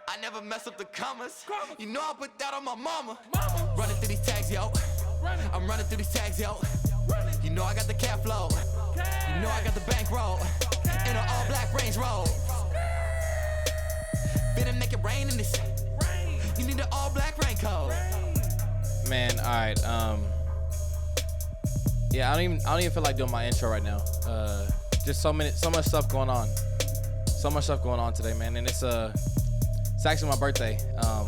I never mess up the commas. You know I put that on my mama. Running through these tags, yo. I'm running through these tags, yo. You know I got the cat flow. You know I got the bankroll. In an all black Range Rover. Finna make it rain in this. You need an all black raincoat. Man, all right. Yeah, I don't even feel like doing my intro right now. Just so much stuff going on. So much stuff going on today, man. And it's actually my birthday. I'm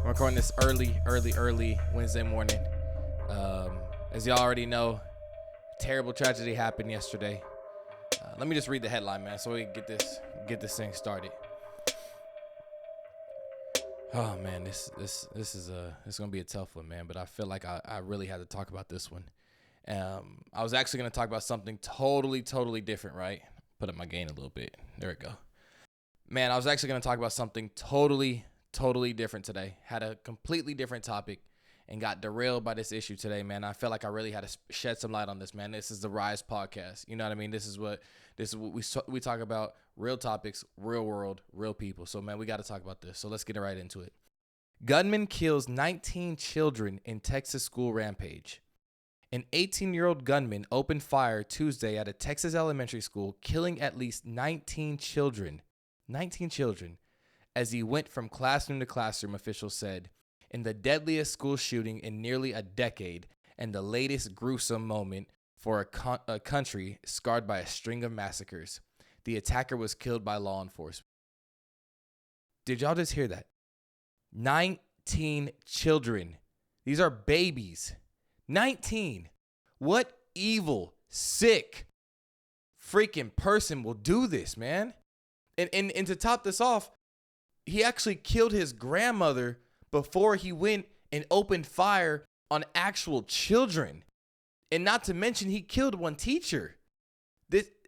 recording this early Wednesday morning. As y'all already know, terrible tragedy happened yesterday. Let me just read the headline, man, so we can get this thing started. Oh man, this is gonna be a tough one, man. But I feel like I really had to talk about this one. I was actually gonna talk about something totally different, right? Put up my gain a little bit. There we go. Man, I was actually gonna talk about something totally different today. Had a completely different topic and got derailed by this issue today, man. I felt like I really had to shed some light on this, man. This is the RYS Podcast. You know what I mean? This is what we talk about. Real topics, real world, real people. So, man, we got to talk about this. So let's get right into it. Gunman kills 19 children in Texas school rampage. An 18-year-old gunman opened fire Tuesday at a Texas elementary school, killing at least 19 children. 19 children, as he went from classroom to classroom, officials said, in the deadliest school shooting in nearly a decade and the latest gruesome moment for a country scarred by a string of massacres. The attacker was killed by law enforcement. Did y'all just hear that? 19 children. These are babies. 19. What evil, sick, freaking person will do this, man? And to top this off, he actually killed his grandmother before he went and opened fire on actual children. And not to mention, he killed one teacher.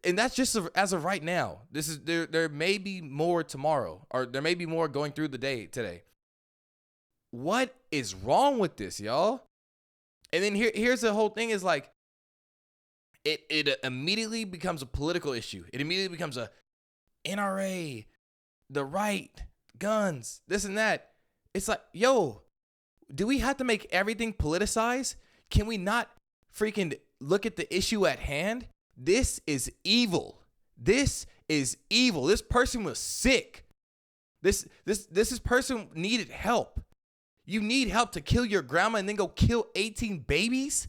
And that's just as of right now. This is there may be more tomorrow, or there may be more going through the day today. What is wrong with this, y'all? And then here's the whole thing is like, it immediately becomes a political issue. It immediately becomes a NRA, the right, guns, this and that. It's like, yo, do we have to make everything politicized? Can we not freaking look at the issue at hand? This is evil. This is evil. This person was sick. This person needed help. You need help to kill your grandma and then go kill 18 babies?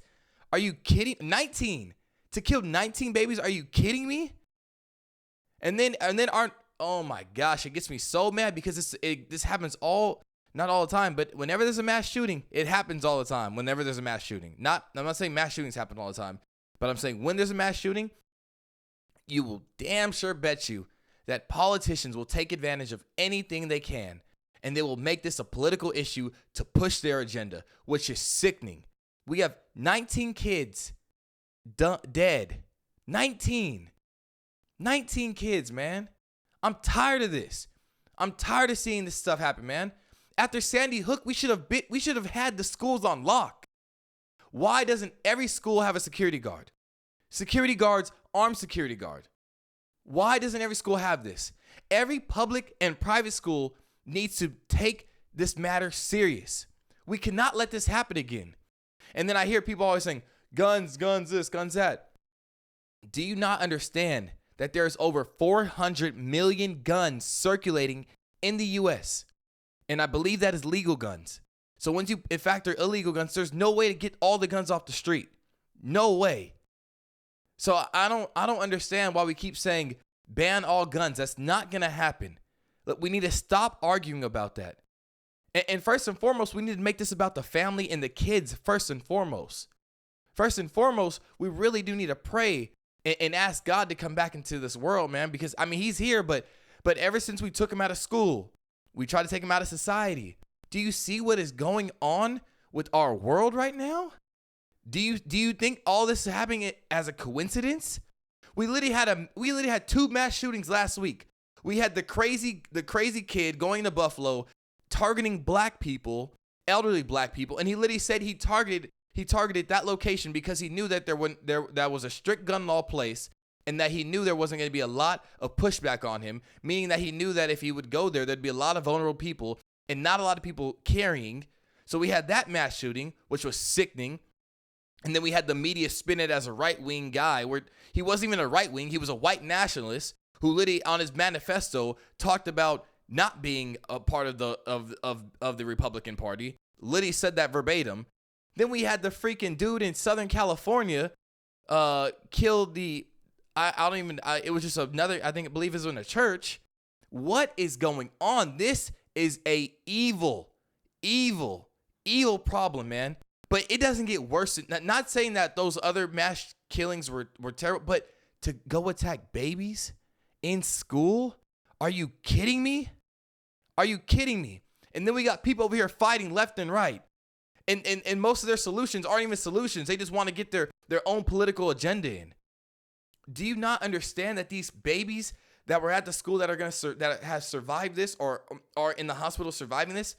Are you kidding? 19. To kill 19 babies? Are you kidding me? And then oh my gosh, it gets me so mad because this happens not all the time, but whenever there's a mass shooting, it happens all the time. Whenever there's a mass shooting. I'm not saying mass shootings happen all the time, but I'm saying when there's a mass shooting, you will damn sure bet you that politicians will take advantage of anything they can, and they will make this a political issue to push their agenda, which is sickening. We have 19 kids dead. 19 kids, man. I'm tired of this. I'm tired of seeing this stuff happen, man. After Sandy Hook, we should have had the schools on lock. Why doesn't every school have a security guard? Security guards, armed security guard. Why doesn't every school have this? Every public and private school needs to take this matter serious. We cannot let this happen again. And then I hear people always saying, guns this, guns that. Do you not understand that there's over 400 million guns circulating in the U.S.? And I believe that is legal guns. So once you factor illegal guns, there's no way to get all the guns off the street. No way. So I don't understand why we keep saying ban all guns. That's not going to happen. Look, we need to stop arguing about that. And first and foremost, we need to make this about the family and the kids first and foremost. First and foremost, we really do need to pray and ask God to come back into this world, man, because, I mean, he's here, but ever since we took him out of school, we tried to take him out of society. Do you see what is going on with our world right now? Do you think all this is happening as a coincidence? We literally had 2 mass shootings last week. We had the crazy kid going to Buffalo, targeting black people, elderly black people, and he literally said he targeted that location because he knew that that was a strict gun law place, and that he knew there wasn't going to be a lot of pushback on him, meaning that he knew that if he would go there, there'd be a lot of vulnerable people and not a lot of people carrying. So we had that mass shooting, which was sickening. And then we had the media spin it as a right-wing guy, where he wasn't even a right-wing. He was a white nationalist who literally on his manifesto talked about not being a part of the Republican Party. Literally said that verbatim. Then we had the freaking dude in Southern California killed the, it was just another, I believe it was in a church. What is going on? This is a evil problem, man. But it doesn't get worse. Not saying that those other mass killings were terrible, but to go attack babies in school? Are you kidding me? Are you kidding me? And then we got people over here fighting left and right. And most of their solutions aren't even solutions. They just want to get their own political agenda in. Do you not understand that these babies that were at the school that have survived this or are in the hospital surviving this,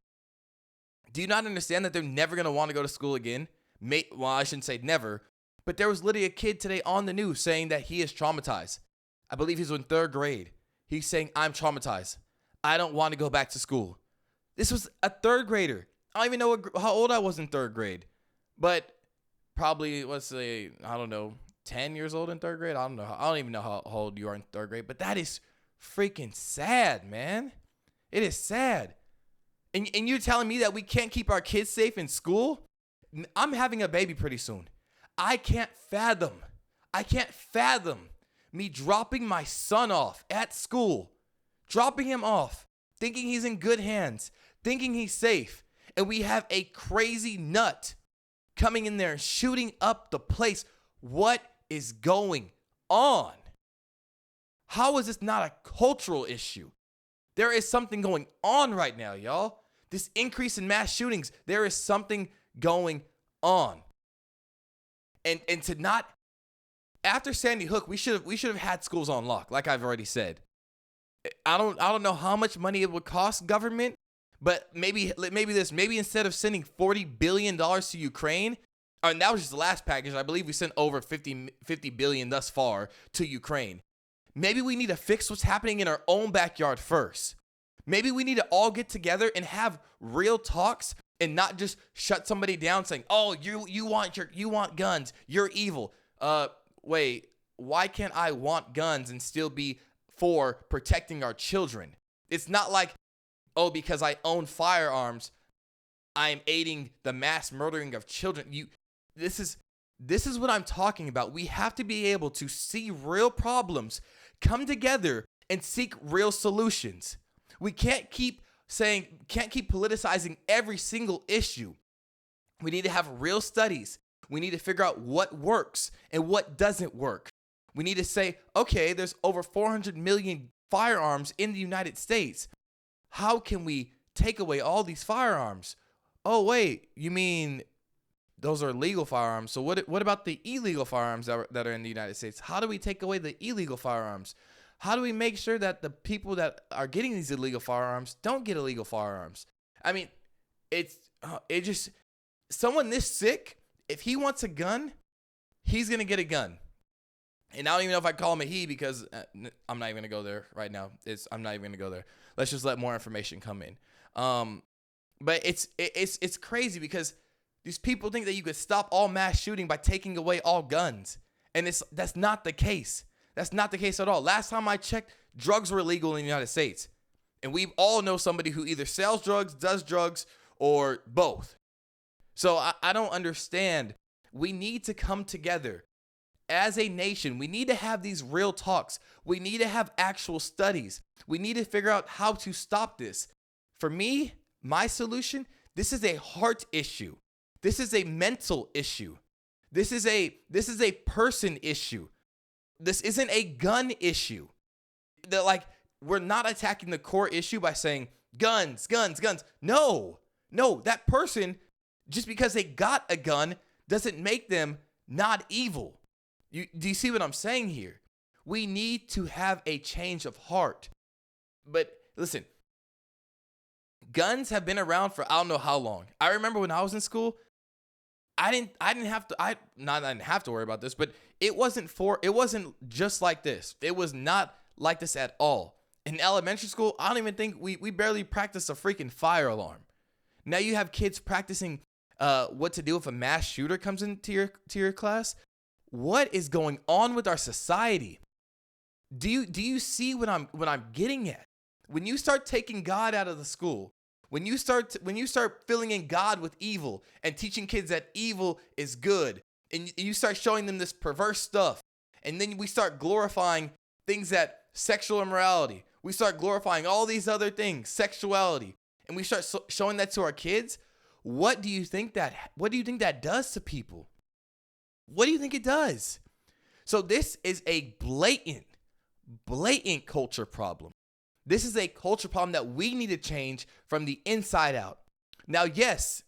do you not understand that they're never going to want to go to school again? Well, I shouldn't say never, but there was literally a kid today on the news saying that he is traumatized. I believe he's in 3rd grade. He's saying, I'm traumatized. I don't want to go back to school. This was a 3rd grader. I don't even know how old I was in 3rd grade, but probably, let's say, I don't know, 10 years old in 3rd grade. I don't know. I don't even know how old you are in 3rd grade, but that is freaking sad, man. It is sad. And you're telling me that we can't keep our kids safe in school? I'm having a baby pretty soon. I can't fathom me dropping my son off at school, dropping him off, thinking he's in good hands, thinking he's safe, and we have a crazy nut coming in there and shooting up the place. What is going on? How is this not a cultural issue? There is something going on right now, y'all. This increase in mass shootings, there is something going on. And to not, after Sandy Hook, we should have had schools on lock, like I've already said. I don't know how much money it would cost government, but maybe instead of sending $40 billion to Ukraine, and that was just the last package. I believe we sent over 50 billion thus far to Ukraine. Maybe we need to fix what's happening in our own backyard first. Maybe we need to all get together and have real talks and not just shut somebody down saying, "Oh, you want guns. You're evil." Wait, why can't I want guns and still be for protecting our children? It's not like, "Oh, because I own firearms, I am aiding the mass murdering of children." This is what I'm talking about. We have to be able to see real problems, come together, and seek real solutions. We can't keep politicizing every single issue. We need to have real studies. We need to figure out what works and what doesn't work. We need to say, okay, there's over 400 million firearms in the United States. How can we take away all these firearms? Oh, wait, you mean those are legal firearms? So what about the illegal firearms that are in the United States? How do we take away the illegal firearms? How do we make sure that the people that are getting these illegal firearms don't get illegal firearms? I mean, it just, someone this sick, if he wants a gun, he's going to get a gun. And I don't even know if I call him a he because I'm not even going to go there right now. I'm not even going to go there. Let's just let more information come in. But it's crazy because these people think that you could stop all mass shooting by taking away all guns. And that's not the case. That's not the case at all. Last time I checked, drugs were illegal in the United States. And we all know somebody who either sells drugs, does drugs, or both. So I don't understand. We need to come together as a nation. We need to have these real talks. We need to have actual studies. We need to figure out how to stop this. For me, my solution, this is a heart issue. This is a mental issue. This is a person issue. This isn't a gun issue. We're not attacking the core issue by saying guns, guns, guns. No, that person, just because they got a gun doesn't make them not evil. Do you see what I'm saying here? We need to have a change of heart. But listen, guns have been around for I don't know how long. I remember when I was in school, I didn't have to worry about this, but it wasn't just like this. It was not like this at all. In elementary school, I don't even think we barely practiced a freaking fire alarm. Now you have kids practicing what to do if a mass shooter comes into your class. What is going on with our society? Do you see what I'm getting at? When you start taking God out of the school, when you start filling in God with evil and teaching kids that evil is good, and you start showing them this perverse stuff, and then we start glorifying things that sexual immorality, we start glorifying all these other things, sexuality, and we start showing that to our kids. What do you think that does to people? What do you think it does? So this is a blatant culture problem. This is a culture problem that we need to change from the inside out. Now, yes,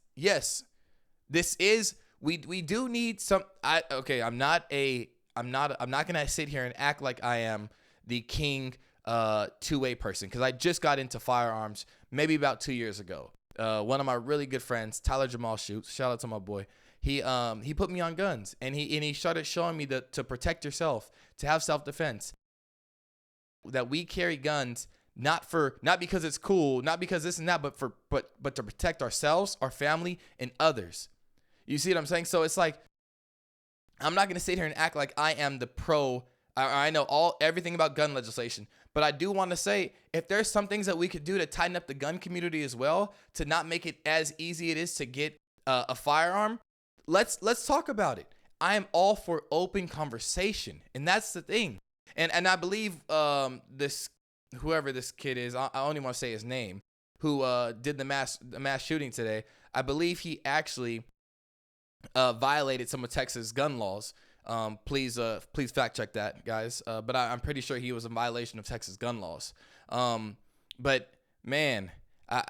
this is, we do need some, I'm not gonna sit here and act like I am the king 2A person, because I just got into firearms maybe about 2 years ago. One of my really good friends, Tyler Jamal Shoots, shout out to my boy. He put me on guns, and he started showing me that to protect yourself, to have self-defense, that we carry guns not because it's cool, not because this and that, but to protect ourselves, our family, and others. You see what I'm saying? So it's like, I'm not gonna sit here and act like I am the pro. I know everything about gun legislation, but I do want to say, if there's some things that we could do to tighten up the gun community as well, to not make it as easy it is to get a firearm, let's talk about it. I am all for open conversation, and that's the thing. And I believe whoever this kid is, I only want to say his name, who did the mass shooting today, I believe he actually violated some of Texas gun laws. Please fact check that, guys. But I'm pretty sure he was in violation of Texas gun laws. But man, I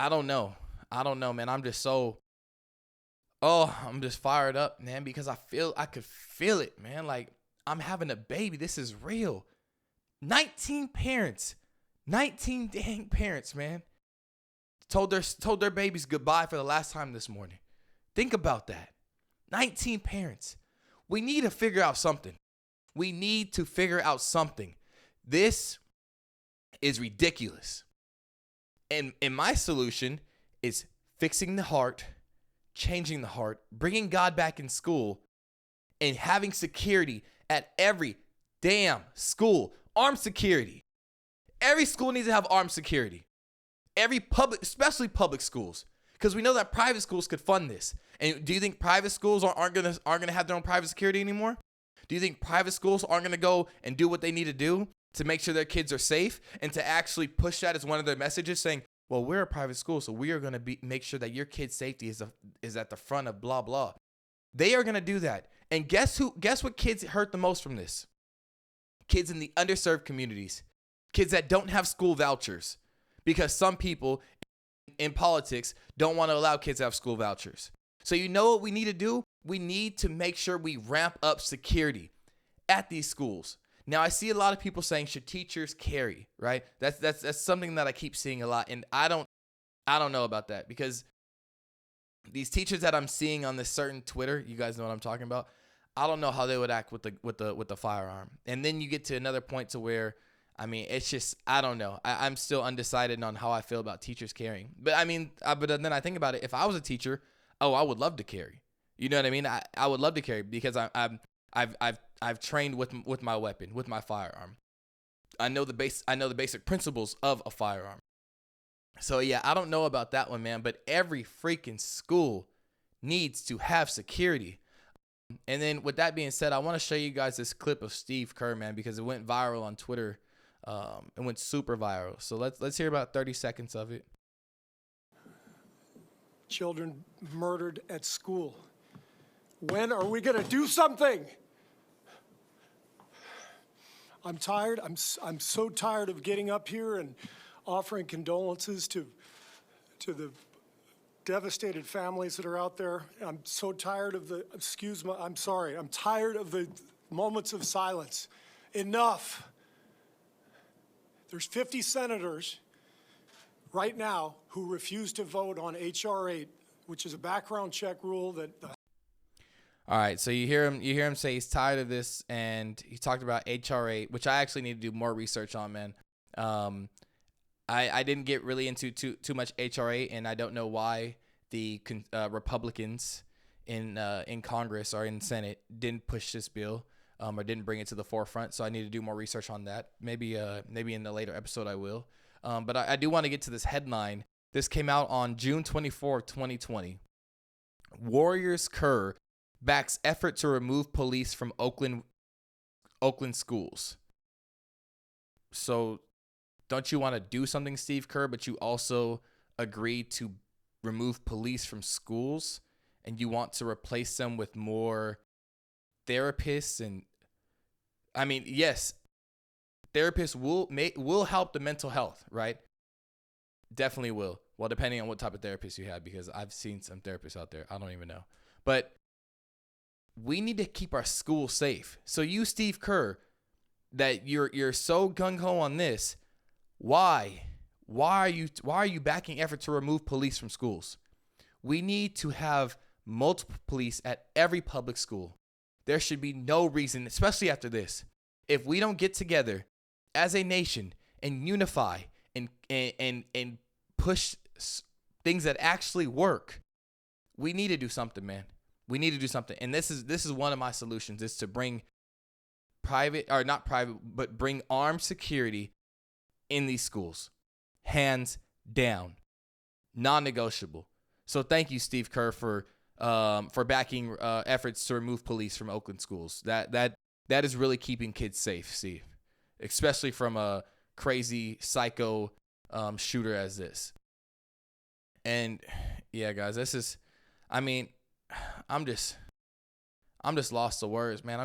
don't know, man. I'm just fired up, man, because I could feel it, man. Like, I'm having a baby. This is real. 19 dang parents, man, told their babies goodbye for the last time this morning. Think about that. 19 parents. We need to figure out something. This is ridiculous. And my solution is fixing the heart, changing the heart, bringing God back in school, and having security at every damn school. Armed security. Every school needs to have armed security. Especially public schools, because we know that private schools could fund this. And do you think private schools aren't gonna have their own private security anymore? Do you think private schools aren't gonna go and do what they need to do to make sure their kids are safe, and to actually push that as one of their messages, saying, well, we're a private school, so we are gonna make sure that your kid's safety is at the front of blah blah. They are gonna do that. And guess what kids hurt the most from this? Kids in the underserved communities, kids that don't have school vouchers, because some people in politics don't want to allow kids to have school vouchers. So you know what we need to do? We need to make sure we ramp up security at these schools. Now, I see a lot of people saying, should teachers carry, right? That's something that I keep seeing a lot, and I don't know about that, because these teachers that I'm seeing on this certain Twitter, you guys know what I'm talking about, I don't know how they would act with the firearm. And then you get to another point to where, I mean, it's just, I don't know. I'm still undecided on how I feel about teachers carrying. But I mean, but then I think about it. If I was a teacher, I would love to carry. You know what I mean? I would love to carry, because I've trained with my weapon, with my firearm. I know the basic principles of a firearm. So yeah, I don't know about that one, man. But every freaking school needs to have security. And then with that being said, I want to show you guys this clip of Steve Kerr, man, because it went viral on Twitter. It went super viral. So let's hear about 30 seconds of it. Children murdered at school. When are we going to do something? I'm tired. I'm so tired of getting up here and offering condolences to the devastated families that are out there. I'm so tired of I'm tired of the moments of silence. Enough. There's 50 senators right now who refuse to vote on H.R. 8, which is a background check rule that All right, so you hear him say he's tired of this, and he talked about HRA, which I actually need to do more research on, man. I didn't get really into too much HRA, and I don't know why the Republicans in Congress or in Senate didn't push this bill or didn't bring it to the forefront. So I need to do more research on that. Maybe in the later episode I will. But I do want to get to this headline. This came out on June 24, 2020. Warriors Kerr backs effort to remove police from Oakland schools. So don't you want to do something, Steve Kerr, but you also agree to remove police from schools, and you want to replace them with more therapists? And I mean, yes, therapists will help the mental health, right? Definitely will. Well, depending on what type of therapist you have, because I've seen some therapists out there. I don't even know. But we need to keep our schools safe. So you, Steve Kerr, that you're so gung-ho on this, why are you backing effort to remove police from schools? We need to have multiple police at every public school. There should be no reason, especially after this, if we don't get together as a nation and unify and push things that actually work. We need to do something, man. We need to do something. And this is one of my solutions, is to bring bring armed security in these schools. Hands down. Non-negotiable. So thank you, Steve Kerr, for backing efforts to remove police from Oakland schools. That is really keeping kids safe, Steve. Especially from a crazy psycho shooter as this. And yeah, guys, I'm just lost for words, man.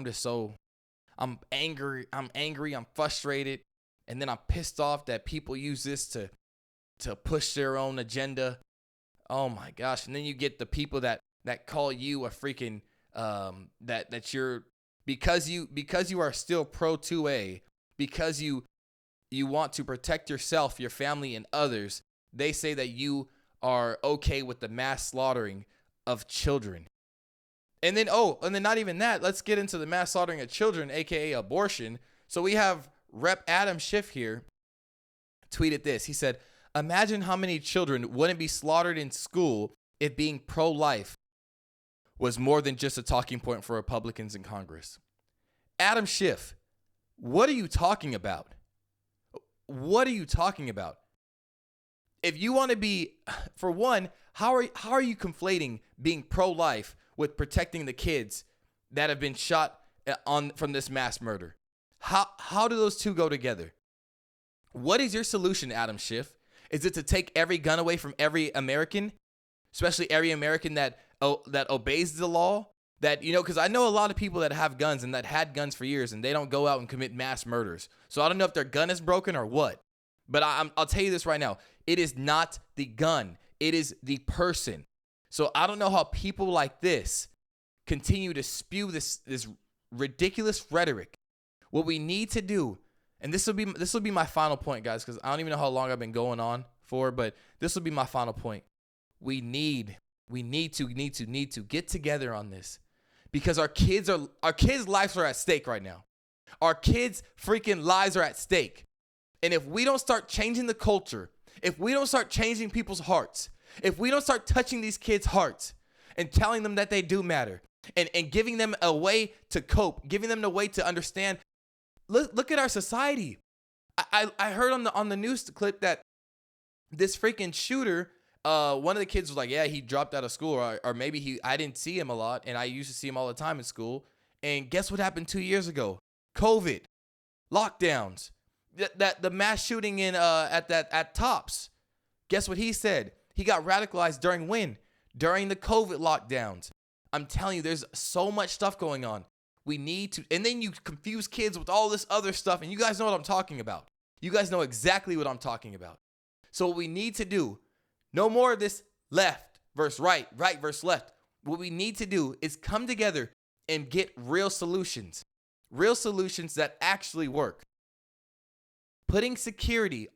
I'm angry, I'm frustrated, and then I'm pissed off that people use this to push their own agenda. Oh my gosh. And then you get the people that call you a freaking that you're because you are still pro 2A, because you want to protect yourself, your family, and others. They say that you are okay with the mass slaughtering of children. And then not even that. Let's get into the mass slaughtering of children, aka abortion. So we have Rep. Adam Schiff here tweeted this. He said, "Imagine how many children wouldn't be slaughtered in school if being pro-life was more than just a talking point for Republicans in Congress." Adam Schiff, what are you talking about? What are you talking about? If you want to be, for one, how are you conflating being pro-life with protecting the kids that have been shot from this mass murder? How do those two go together? What is your solution, Adam Schiff? Is it to take every gun away from every American, especially every American that obeys the law? That, because I know a lot of people that have guns and that had guns for years, and they don't go out and commit mass murders. So I don't know if their gun is broken or what. But I'll tell you this right now. It is not the gun. It is the person. So I don't know how people like this continue to spew this ridiculous rhetoric. What we need to do, and this will be my final point, guys, because I don't even know how long I've been going on for, but this will be my final point. We need to get together on this, because our kids' lives are at stake right now. Our kids' freaking lives are at stake. And if we don't start changing the culture, if we don't start changing people's hearts, if we don't start touching these kids' hearts and telling them that they do matter, and giving them a way to cope, giving them a way to understand, look at our society. I heard on the news clip that this freaking shooter, one of the kids was like, yeah, he dropped out of school, or maybe I didn't see him a lot, and I used to see him all the time in school. And guess what happened 2 years ago? COVID, lockdowns. That the mass shooting at Tops. Guess what he said? He got radicalized during the COVID lockdowns. I'm telling you, there's so much stuff going on. We need to, and then you confuse kids with all this other stuff, and you guys know what I'm talking about. You guys know exactly what I'm talking about. So what we need to do, no more of this left versus right versus left. What we need to do is come together and get real solutions that actually work. Putting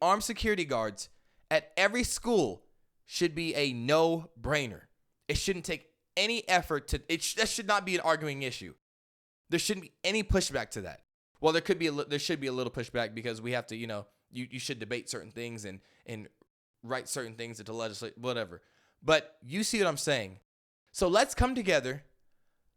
armed security guards at every school should be a no-brainer. It shouldn't take any effort to, that should not be an arguing issue. There shouldn't be any pushback to that. Well, there should be a little pushback because we have to, you should debate certain things and write certain things into legislate, whatever. But you see what I'm saying? So let's come together.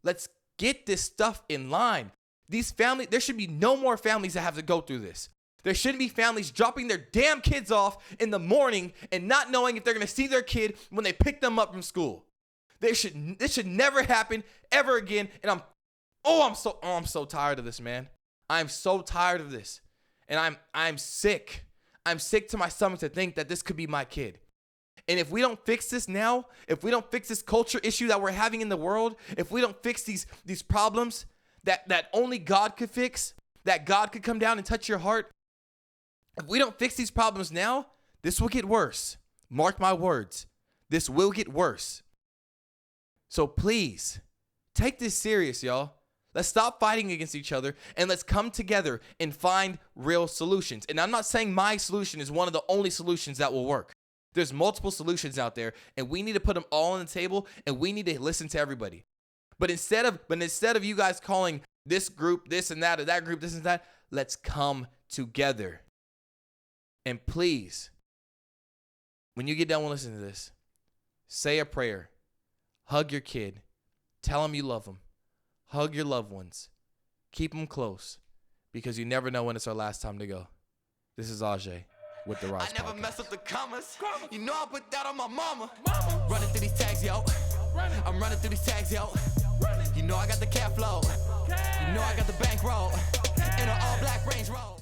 Let's get this stuff in line. These families, there should be no more families that have to go through this. There shouldn't be families dropping their damn kids off in the morning and not knowing if they're going to see their kid when they pick them up from school. This should never happen ever again. And I'm so tired of this, man. I'm so tired of this. And I'm sick. I'm sick to my stomach to think that this could be my kid. And if we don't fix this now, if we don't fix this culture issue that we're having in the world, if we don't fix these problems that only God could fix, that God could come down and touch your heart, if we don't fix these problems now, this will get worse. Mark my words. This will get worse. So please, take this serious, y'all. Let's stop fighting against each other and let's come together and find real solutions. And I'm not saying my solution is one of the only solutions that will work. There's multiple solutions out there and we need to put them all on the table and we need to listen to everybody. But instead of you guys calling this group this and that or that group this and that, let's come together. And please, when you get done with listening to this, say a prayer. Hug your kid. Tell them you love them. Hug your loved ones. Keep them close because you never know when it's our last time to go. This is Ajay with the RYS Podcast. I never mess up the commas. You know I put that on my mama. Running through these tags, yo. I'm running through these tags, yo. You know I got the cat flow. You know I got the bankroll. And an all black Range Rover.